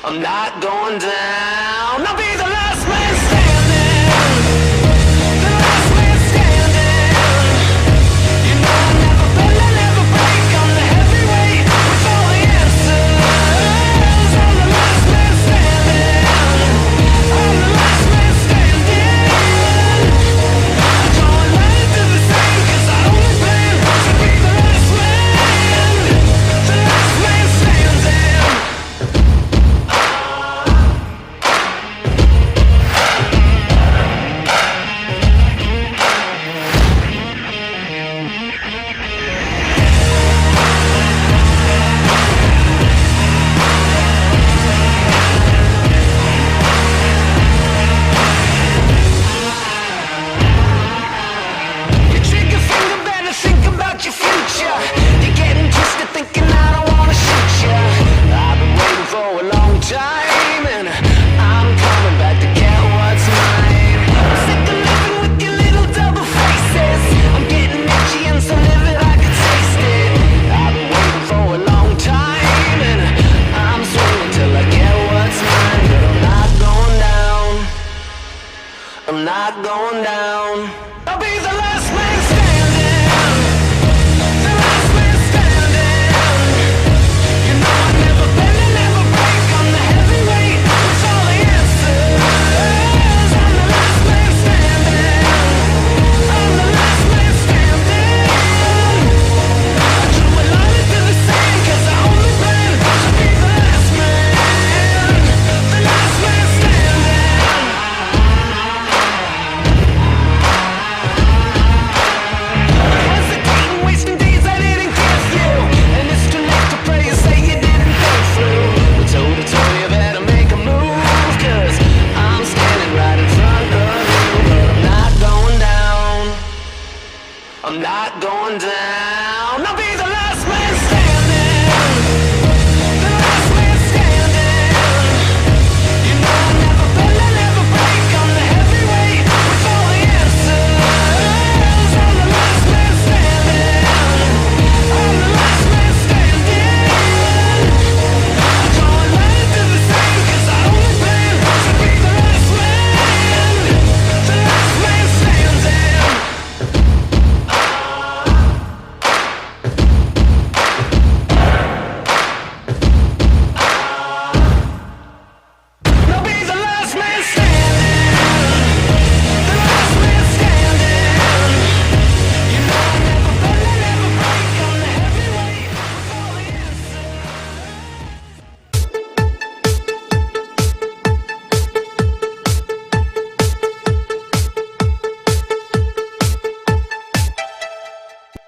I'm not going down. I'll be the last man standing. The last man standing. You know I never bend, I never break. I'm the heavyweight with all the answers. I'm the last man standing. I'm the last man standing. I don't let it do the same, 'cause I only plan to be the last man. The last man standing. Your trigger finger better think about your future. You're getting twisted thinking I don't wanna shoot ya. I've been waiting for a long time, and I'm coming back to get what's mine. I'm sick of living with your little double faces. I'm getting itchy and so livid I can taste it. I've been waiting for a long time, and I'm swinging till I get what's mine. But I'm not going down. I'm not going down.